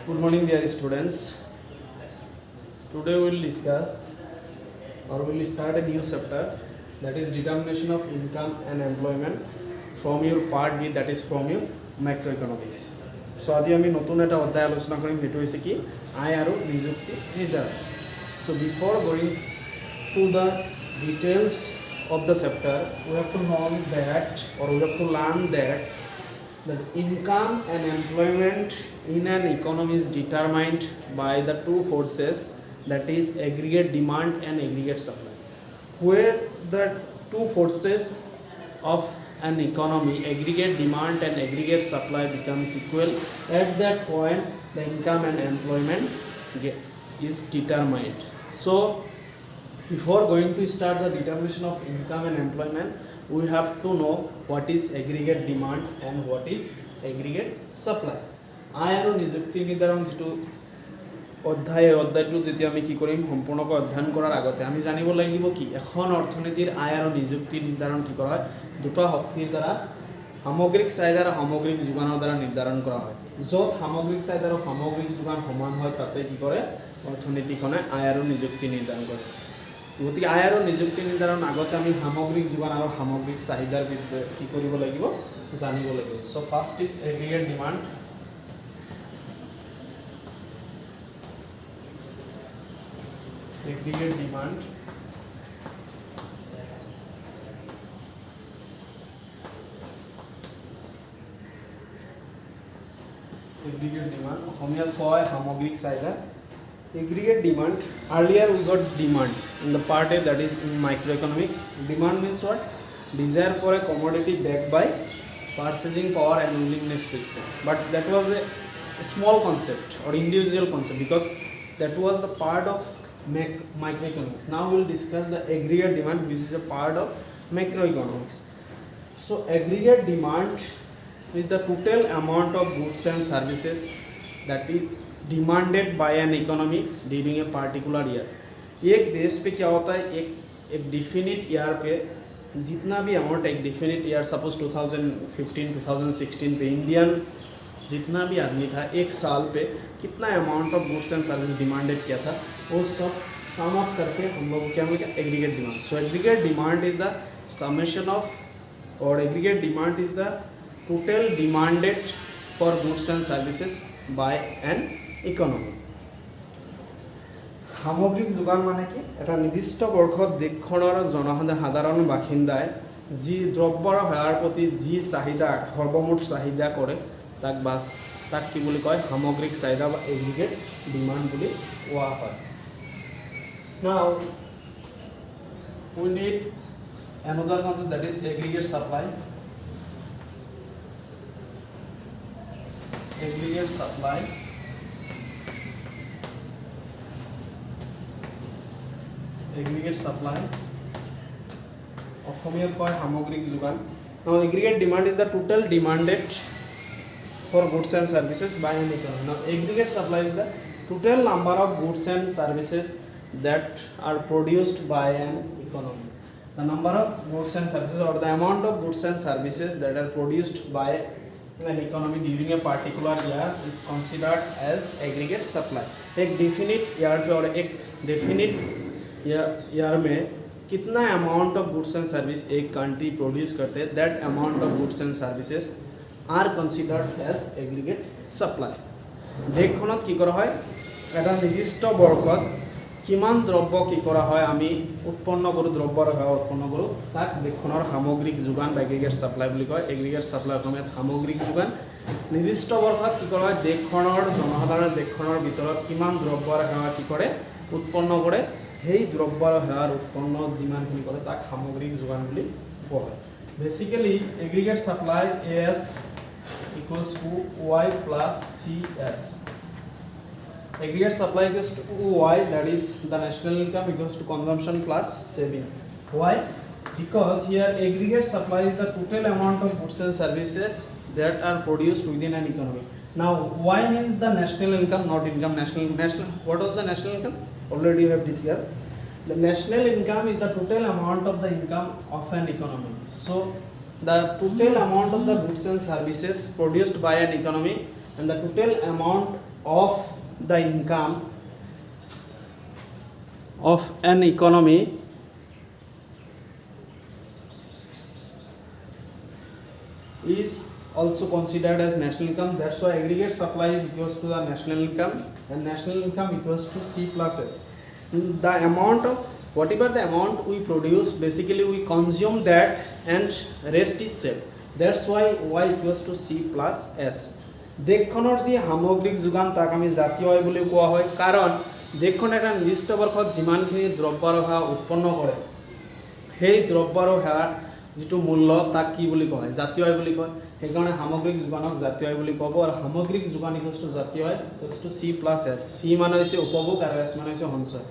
Good morning, dear students. Today we will discuss or we will start a new chapter, that is determination of income and employment from your part B, that is from your macroeconomics. So আজি আমি নতুন এটা অধ্যায় আলোচনা কৰিম, সেইটো হৈছে কি আয় আৰু নিযুক্তি নিৰ্ধাৰণ. So before going to the details of the chapter, we have to know that or we have to learn that income and employment in an economy is determined by the two forces, that is aggregate demand and aggregate supply. Where the two forces of an economy, aggregate demand and aggregate supply, becomes equal, at that point the income and employment is determined. So before going to start the determination of income and employment, we have to know what is aggregate demand and what is aggregate supply. আয় আৰু নিযুক্তি নিৰ্ধাৰণ যিটো অধ্যায়টো যেতিয়া আমি কি কৰিম সম্পূৰ্ণকৈ অধ্যয়ন কৰাৰ আগতে আমি জানিব লাগিব কি এখন অৰ্থনীতিৰ আয় আৰু নিযুক্তি নিৰ্ধাৰণ কি কৰা হয় দুটা শক্তিৰ দ্বাৰা সামগ্ৰিক চাহিদা আৰু সামগ্ৰিক যোগানৰ দ্বাৰা নিৰ্ধাৰণ কৰা হয়. য'ত সামগ্ৰিক চাহিদা আৰু সামগ্ৰিক যোগান সমান হয় তাতে কি কৰে অৰ্থনীতিখনে আয় আৰু নিযুক্তি নিৰ্ধাৰণ কৰে. গতিকে আয় আৰু নিযুক্তি নিৰ্ধাৰণ আগতে আমি সামগ্ৰিক যোগান আৰু সামগ্ৰিক চাহিদাৰ বিষয়ে কি কৰিব লাগিব জানিব লাগিব. So first is aggregate demand. Aggregate demand, অসমীয়াত কয় সামগ্ৰিক চাহিদা. Aggregate demand, earlier we got demand in the part A, that is in microeconomics. Demand means what? Desire for a commodity backed by purchasing power and willingness to spend. But that was a small concept or individual concept because that was the part of microeconomics. Now we will discuss the aggregate demand, which is a part of macroeconomics. So aggregate demand is the total amount of goods and services that is demanded by an economy during a particular year. एक देश पे क्या होता है एक definite year पे जितना भी अमाउंट एक डिफिनिट ईयर सपोज 2015 2016 पे इंडियन जितना भी आदमी था एक साल पे कितना amount of goods and service demanded किया था वो सब सम ऑफ करके हम लोग क्या मिलेगा aggregate demand. So aggregate demand is the summation of और aggregate demand is the total demanded for goods and services by an economy. সামগ্ৰিক যোগান মানে কি এটা নিৰ্দিষ্ট বৰ্ষত দেশখনৰ জনসাধাৰণ বাসিন্দাই যি দ্ৰব্যৰ সেৱাৰ প্ৰতি যি চাহিদা সৰ্বমুঠ চাহিদা কৰে তাক কি বুলি কয় সামগ্ৰিক চাহিদা বা এগ্ৰিগেট ডিমান্ড বুলি কোৱা হয়. Now we need another concept, that is aggregate supply. Aggregate supply. Aggregate supply. অসমীয়াত কয় সামগ্ৰিক যোগান. Now aggregate demand is the total demanded for goods and services by an economy. Now aggregate supply is the total number of goods and services that are produced by an economy. The number of goods and services or the amount of goods and services that are produced by an economy during a particular year is considered as aggregate supply. एक definite year पे और एक definite year में कितना amount of goods and service एक country produce करते हैं, that amount of goods and services are considered as aggregate supply. দেশখনত কি কৰা হয় এটা নিৰ্দিষ্ট বৰ্ষত কিমান দ্ৰব্য কি কৰা হয় আমি উৎপন্ন কৰোঁ দ্ৰব্যৰ সেৱা উৎপন্ন কৰোঁ তাক দেশখনৰ সামগ্ৰিক যোগান বা এগ্ৰিগেট ছাপ্লাই বুলি কয়. এগ্ৰিগেট ছাপ্লাই অসমীয়াত সামগ্ৰিক যোগান. নিৰ্দিষ্ট বৰ্ষত কি কৰা হয় দেশখনৰ জনসাধাৰণে দেশখনৰ ভিতৰত কিমান দ্ৰব্যৰ সেৱা কি কৰে উৎপন্ন কৰে সেই দ্ৰব্যৰ সেৱাৰ উৎপন্ন যিমানখিনি কৰে তাক সামগ্ৰিক যোগান বুলি কোৱা হয়. Basically aggregate supply AS equals to Y plus CS. Aggregate supply equals to Y, that is the national income equals to consumption plus saving. Why? Because here aggregate supply is the total amount of goods and services that are produced within an economy. Now Y means the national income, not income. National. What was the national income? Already you have discussed. The national income is the total amount of the income of an economy. So the total amount of the goods and services produced by an economy and the total amount of the income of an economy is also considered as national income. That's why aggregate supply is equals to the national income, and national income equals to C plus S. The amount of whatever the amount we produce, basically we consume that and rest is saved. That's why Y equals to C plus S. দেশখনৰ যি সামগ্ৰিক যোগান তাক আমি জাতীয় আয় বুলি কোৱা হয়, কাৰণ দেশখনে এটা নিৰ্দিষ্ট বৰ্ষত যিমানখিনি দ্ৰব্য আৰু সেৱা উৎপন্ন কৰে সেই দ্ৰব্য আৰু সেৱাৰ যিটো মূল্য তাক কি বুলি কোৱা হয়, জাতীয় আয় বুলি কয়। সেইকাৰণে সামগ্ৰিক যোগানক জাতীয় আয় বুলি ক'ব, আৰু সামগ্ৰিক যোগান ইকুৱেলছ টু জাতীয় আয় equals to C plus S। C মানে হৈছে উপভোগ আৰু S মানে হৈছে সঞ্চয়।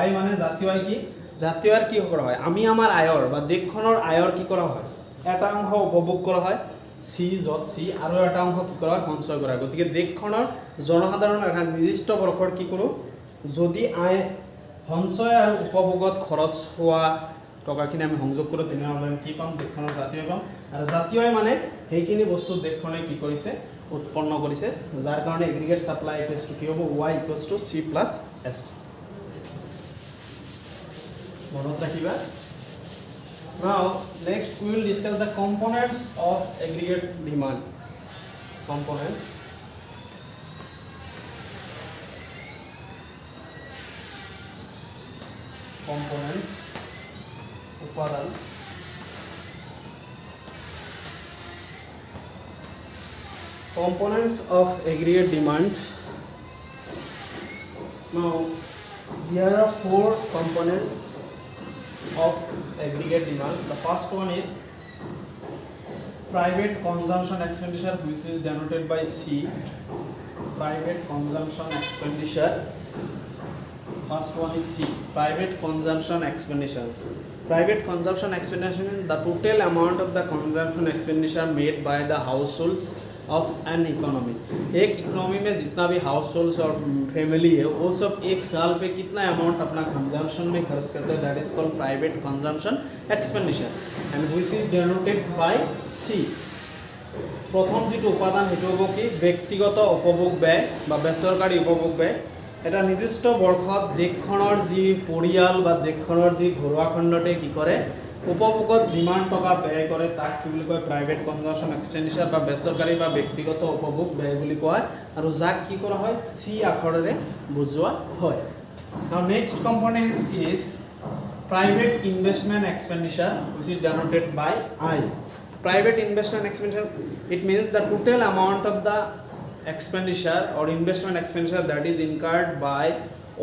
Y মানে জাতীয় আয়। কি জাতীয় আয় কি কৰা হয়, আমি আমাৰ আয়ৰ বা দেশখনৰ আয়ৰ কি কৰা হয়, এটা অংশ উপভোগ কৰা হয় C, য'ত C আৰু এটা অংশ কি কৰা হয়, সঞ্চয় কৰা হয়। গতিকে দেশখনৰ জনসাধাৰণৰ এটা নিৰ্দিষ্ট বৰ্ষৰ কি কৰোঁ, যদি আয় সঞ্চয় আৰু উপভোগত খৰচ হোৱা টকাখিনি আমি সংযোগ কৰোঁ, তেনেহ'লে আমি কি পাম, দেশখনৰ জাতীয় পাম। আৰু জাতীয় আয় মানে সেইখিনি বস্তু দেশখনে কি কৰিছে, উৎপন্ন কৰিছে, যাৰ কাৰণে এগ্ৰিগেট ছাপ্লাই ইকুৱেলছ টু কি হ'ব, Y equals to C plus S। মনত ৰাখিবা। Now next we will discuss the components of aggregate demand. Components. উপাদান। Components of aggregate demand. Now there are 4 components of aggregate demand. The first one is private consumption expenditure, which is denoted by C. Private consumption expenditure. First one is C. Private consumption expenditure. Private consumption expenditure means the total amount of the consumption expenditure made by the households of an economy. एक economy में जितना भी house holds और family है वो सब एक साल पे कितना अमाउंट अपना कंजम्पशन में खर्च करते हैं, that is called private consumption expenditure and which is denoted by C. प्रथम जी उपादान हेतु हबो कि व्यक्तिगत उपभोग व्यय बा बेसरकारी उपभोग व्यय। এটা নিৰ্দিষ্ট বৰ্ষত দেশখনৰ যি পৰিয়াল বা দেশখনৰ যি ঘৰুৱা খণ্ডতে কি কৰে, উপভোগত যিমান টকা ব্যয় কৰে তাক কি বুলি কয়, প্ৰাইভেট কনজাম্পশ্যন এক্সপেণ্ডিচাৰ বা বেচৰকাৰী বা ব্যক্তিগত উপভোগ ব্যয় বুলি কয়, আৰু যাক কি কৰা হয়, চি আখৰেৰে বুজোৱা হয়। Now next component is private investment expenditure which is denoted by I. Private investment expenditure, it means the total amount of the expenditure or investment expenditure that is incurred by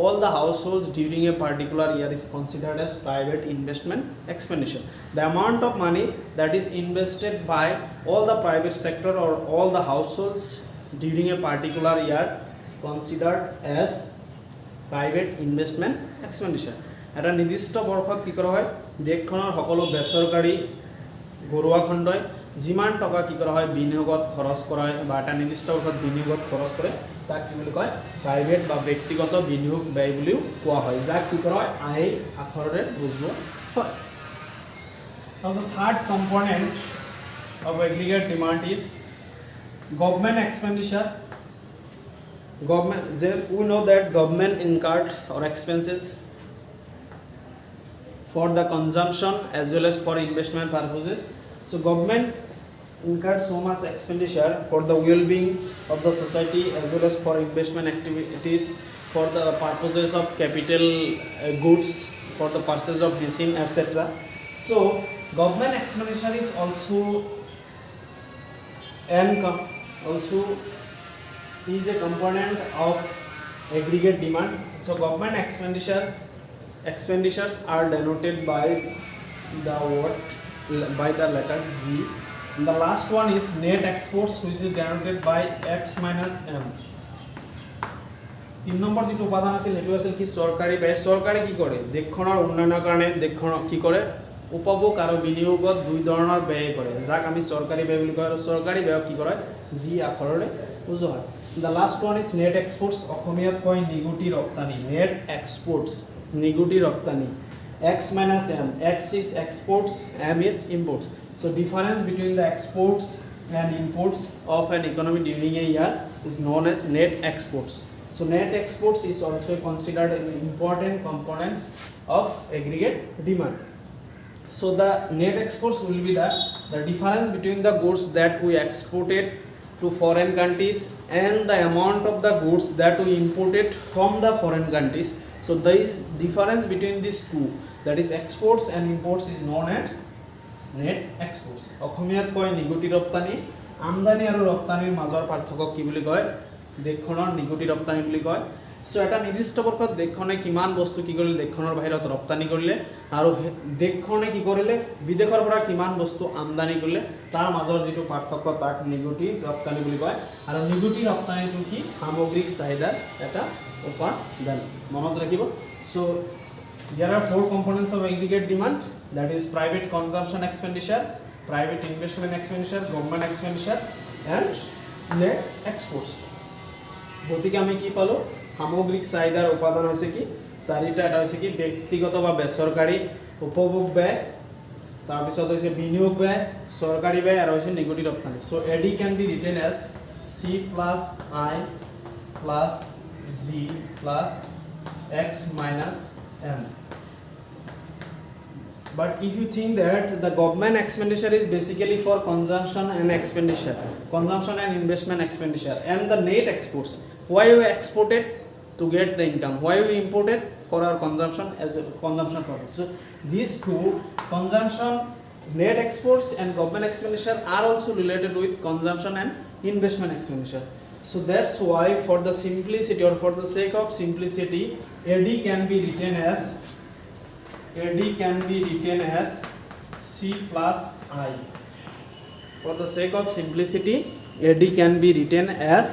all the households during a particular year is considered as private investment expenditure. The amount of money that is invested by all the private sector or all the households during a particular year is considered as private investment expenditure. এটা নিৰ্দিষ্ট বৰ্ষত কি কৰা হয়, দেশখনৰ সকলো বেচৰকাৰী ঘৰুৱা খণ্ডই যিমান টকা কি কৰা হয় বিনিয়োগত খৰচ কৰা হয় বা এটা নিৰ্দিষ্ট বৰ্ষত বিনিয়োগত খৰচ কৰে তাক কি বুলি কয়, প্ৰাইভেট বা ব্যক্তিগত বিনিয়োগ ব্যয় বুলিও কোৱা হয়, যাক কি কৰা হয়, আই আখৰেৰে বুজোৱা হয়। Now the third component of aggregate demand is government expenditure. Government, we know that government incurs or expenses for the consumption as well as for investment purposes. So government incurred so much expenditure for the well-being of the society as well as for investment activities, for the purposes of capital goods, for the purchase of machine, etc. So government expenditure is also is a component of aggregate demand. So government expenditures are denoted by the word, by the letter G. And the last one is net exports, which is denoted by X minus M. 3 number যেটো উপাদান আছিল হেতু আছিল কি, সরকারি ব্যয়। সরকারি কি কৰে, দেশখনৰ উন্নয়নৰ কাৰণে দেশখনক কি কৰে, উপভোগ আৰু বিনিয়োগত দুই ধৰণৰ ব্যয় কৰে, যাক আমি সরকারি ব্যয় বুলি কয়। আৰু সরকারি ব্যয় কি কৰে, জি আখৰেৰে বুজোৱা হয়। The last one is net exports, অসমীয়াত কয় নিগুটি ৰপ্তানি। net exports, নিগুটি ৰপ্তানি। X minus M, X is exports, M is imports. So difference between the exports and imports of an economy during a year is known as net exports. So net exports is also considered an important components of aggregate demand. So the net exports will be the difference between the goods that we exported to foreign countries and the amount of the goods that we imported from the foreign countries. So there is difference between these two, that is exports and imports, is known as net exports. অসমীয়াত কয় নিগটি ৰপ্তানি, আমদানি আৰু ৰপ্তানিৰ মাজৰ পাৰ্থক্য কি বুলি কয়? দেশখনৰ নিগটি ৰপ্তানি বুলি কয়। সো এটা নিৰ্দিষ্ট বৰ্ষত দেশখনে কিমান বস্তু কি কৰিলে দেশখনৰ বাহিৰত ৰপ্তানি কৰিলে আৰু দেশখনে কি কৰিলে বিদেশৰ পৰা কিমান বস্তু আমদানি কৰিলে তাৰ মাজৰ যিটো পাৰ্থক্য তাক নিগটি ৰপ্তানি বুলি কয়। আৰু নিগটি ৰপ্তানিটো কি? সামগ্ৰিক চাহিদাৰ এটা উপাদান। মনত ৰাখিব। So there are four components of aggregate demand, that is private consumption expenditure, private investment expenditure, government expenditure and net exports. গতিকে আমি কি পালো? সামগ্রিক চাহিদাৰ উপাদান হৈছে কি? চাৰিটা। এটা হৈছে কি ব্যক্তিগত বা বেচৰকাৰী উপভোগ ব্যয়, তাৰপিছত হৈছে বিনিয়োগ ব্যয়, চৰকাৰী ব্যয় আৰু হৈছে নিগটি ৰপ্তানি। So AD can be written as C plus I plus G plus X minus M. But if you think that the government expenditure is basically for consumption and expenditure, consumption and investment expenditure, and the net exports, why we exported? To get the income. Why we imported? For our consumption as a consumption purpose. So these two, consumption, net exports and government expenditure, are also related with consumption and investment expenditure. So that's why, for the simplicity or for the sake of simplicity, AD can be written as C plus I. For the sake of simplicity, AD can be written as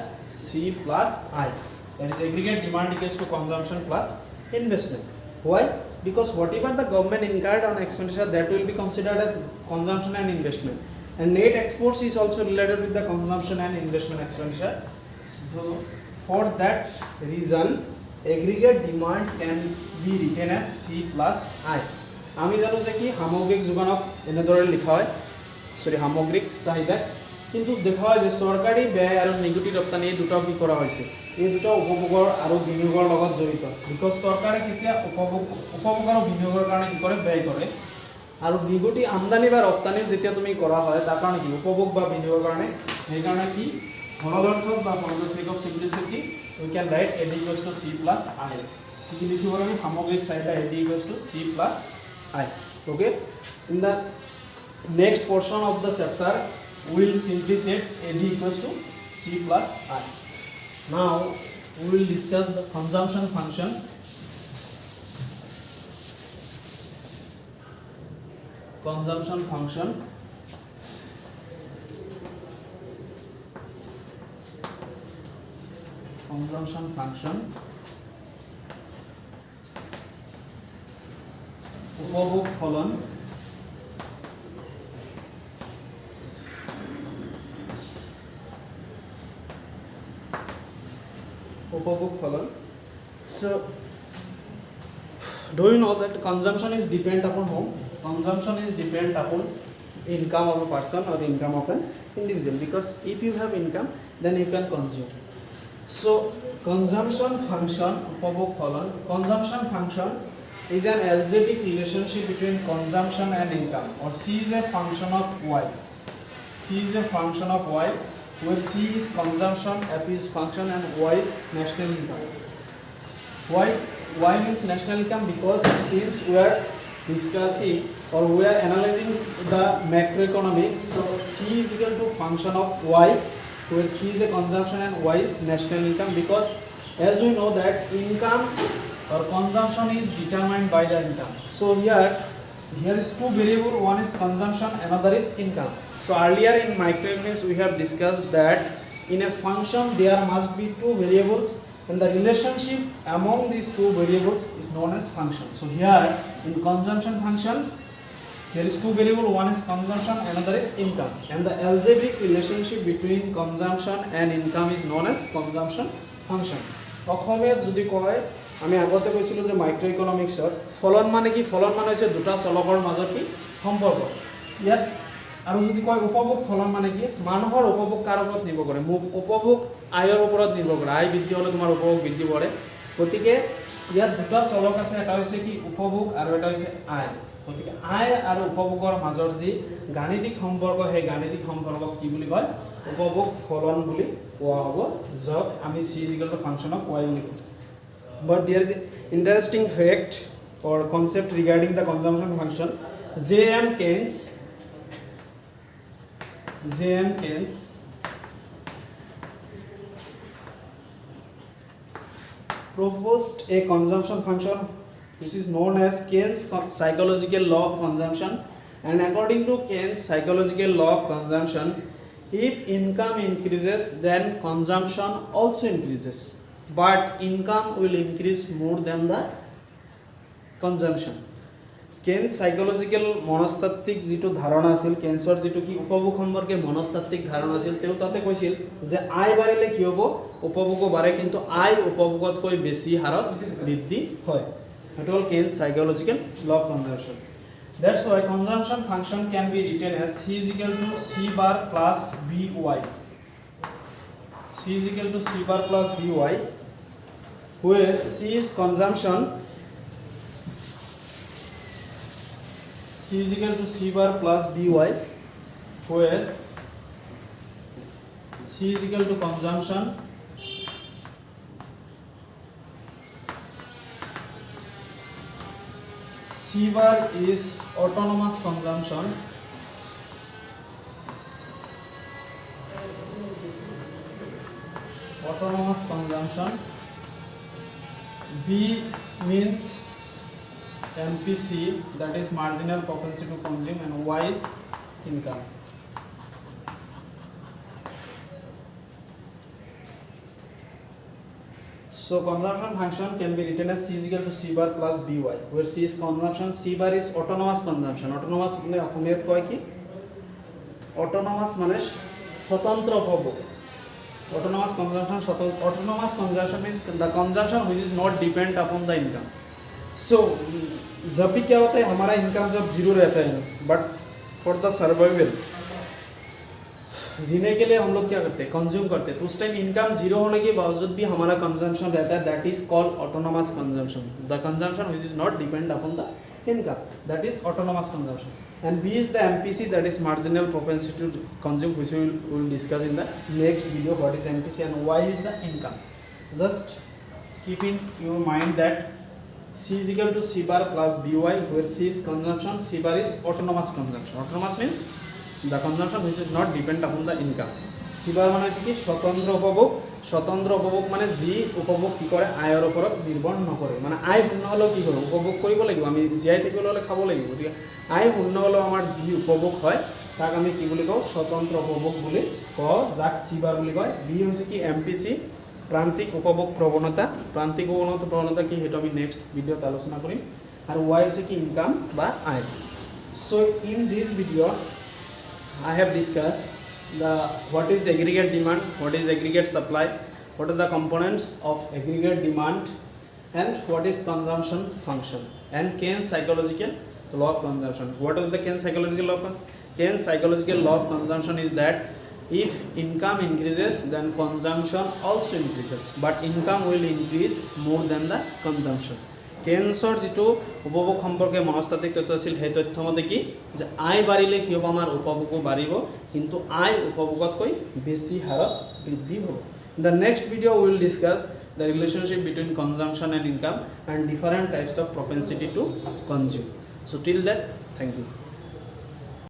C plus I. That is aggregate demand equals to consumption plus investment. Why? Because whatever the government incurred on expenditure, that will be considered as consumption and investment. And net exports is also related with the consumption and investment expenditure. So for that reason, aggregate demand can be written as C plus I. আমি জানো যে কি সামগ্রিক যোগানক এনেদৰে লিখা হয়, সামগ্রিক চাহিদা, কিন্তু দেখা হয় যে চৰকাৰী ব্যয় আৰু নিগটি ৰপ্তানি এই দুটা কি কৰা হৈছে, এই দুটা উপভোগৰ আৰু বিনিয়োগৰ লগত জড়িত। বিকজ চৰকাৰে কেতিয়া উপভোগ আৰু বিনিয়োগৰ কাৰণে কি কৰে? ব্যয় কৰে। আৰু নিগটি আমদানি বা ৰপ্তানি যেতিয়া তুমি কৰা হয় তাৰ কাৰণে কি? উপভোগ বা বিনিয়োগৰ কাৰণে। সেইকাৰণে কি সৰলাৰ্থক বা for the sake of simplicity we can write AD equals to C plus I. কি লিখিব লাগে? সামগ্রিক চাহিদা AD equals to C plus I. Okay, in the next portion of the chapter we will simply set AD equals to C plus I. Now we will discuss the consumption function. Consumption function. Consumption function. উপভোগ ফলন, উপভোগ ফলন. So do you know that consumption is depend upon whom? Consumption is depend upon income of a person or income of an individual, because if you have income then you can consume. So consumption function, উপভোগ ফলন, consumption function is an algebraic relationship between consumption and income, or C is a function of Y. C is a function of Y, where C is consumption, F is function and Y is national income. Y means national income because since we are discussing or we are analyzing the macroeconomics, so C is equal to function of Y, where C is a consumption and Y is national income, because as we know that income or consumption is determined by the income. So here is two variable, one is consumption, another is income. So earlier in microeconomics we have discussed that in a function there must be two variables, and the relationship among these two variables is known as function. So here in consumption function there is two variable, one is consumption, another is income, and the algebraic relationship between consumption and income is known as consumption function. অসমীয়াত যদি কয়, আমি আগতে কৈছিলোঁ যে micro ইকনমিক্সত ফলন মানে কি? ফলন মানে হৈছে দুটা চলকৰ মাজত কি সম্পৰ্ক। ইয়াত আৰু যদি কয় উপভোগ ফলন মানে কি মানুহৰ উপভোগ কাৰ ওপৰত নিৰ্ভৰ কৰে উপভোগ আয়ৰ ওপৰত নিৰ্ভৰ কৰে আয় বৃদ্ধি হ'লে তোমাৰ উপভোগ বৃদ্ধি কৰে গতিকে ইয়াত দুটা চলক আছে এটা হৈছে কি উপভোগ আৰু এটা হৈছে আয় গতিকে আয় আৰু উপভোগৰ মাজৰ যি গাণিতিক সম্পৰ্ক সেই গাণিতিক সম্পৰ্কক কি বুলি কয় উপভোগ ফলন বুলি কোৱা হ'ব য'ত আমি c ফাংচন অফ y বুলি কওঁ but there is an interesting fact or concept regarding the consumption function J.M. Keynes proposed a consumption function which is known as Keynes psychological law of consumption and according to Keynes psychological law of consumption if income increases then consumption also increases but income will increase more than the consumption Keynes psychological মনস্তাত্ত্বিক যেটো ধাৰণা আছিল কেন্সৰ যেটো কি উপভোগ সম্পৰ্কে মনস্তাত্ত্বিক ধাৰণা আছিল তেওঁ তাতে কৈছিল যে আয় বাঢ়িলে কি হ'ব উপভোগো বাঢ়ে কিন্তু আয় উপভোগতকৈ বেছি হাৰত বৃদ্ধি হয় এটা হ'ল Keynes psychological law of consumption that's why consumption function can be written as c is equal to c bar plus by c is equal to c bar plus by where c is consumption c is equal to c bar plus by where c is equal to consumption c bar is autonomous consumption b means MPC that is marginal propensity to consume and y is income so consumption function can be written as c is equal to c bar plus by where c is consumption c bar is autonomous consumption autonomous মানে অসমীয়াত কয় কি autonomous মানে স্বতন্ত্র উপভোগ autonomous consumption means the consumption which is not depend upon the income so जब भी क्या होता है हमारा इनकम जब जीरो रहता है बट फॉर द सर्वाइवल जीने के लिए हम लोग क्या करते हैं कंज्यूम करते हैं तो उस टाइम इनकम जीरो होने के बावजूद भी हमारा कंजम्पशन रहता है that is called autonomous consumption the consumption which is not depend upon the income that is autonomous consumption and b is the MPC that is marginal propensity to consume which we will discuss in the next video what is MPC and y is the income just keep in your mind that c is equal to c bar plus by where c is consumption c bar is autonomous consumption autonomous means the consumption which is not depend upon the income c bar মানে হচ্ছে কি স্বতন্ত্র উপভোগ মানে যি উপভোগ কি কৰে আয়ৰ ওপৰত নিৰ্ভৰ নকৰে মানে আয় শূন্য হলেও কি হ'ব উপভোগ কৰিব লাগিব আমি জীয়াই থাকিবলৈ হলে খাব লাগিব গতিকে আয় শূন্য হলেও আমাৰ যি উপভোগ হয় তাক আমি কি বুলি কওঁ স্বতন্ত্ৰ উপভোগ বুলি কওঁ যাক c bar বুলি কয় b হৈছে কি MPC प्रांतिक उपभोग प्रवणता की हेतु আমি नेक्स्ट वीडियो आलोचना करिम और y is की इनकम बा आय so in this video I have discussed the what is aggregate demand what is aggregate supply what are the components of aggregate demand and what is consumption function and Keynes psychological law of consumption what is the Keynes psychological law of consumption is that if income increases then consumption also increases but income will increase more than the consumption কেন্সৰ যেটো উপভোগ সম্পৰ্কে মনস্তাত্ত্বিক তথ্য আছিল সেই তথ্য মতে কি যে আয় বাঢ়িলে কি হ'ব আমাৰ উপভোগো বাঢ়িব কিন্তু আয় উপভোগতকৈ বেছি হাৰত বৃদ্ধি হ'ব the next video we will discuss the relationship between consumption and income and different types of propensity to consume so till that thank you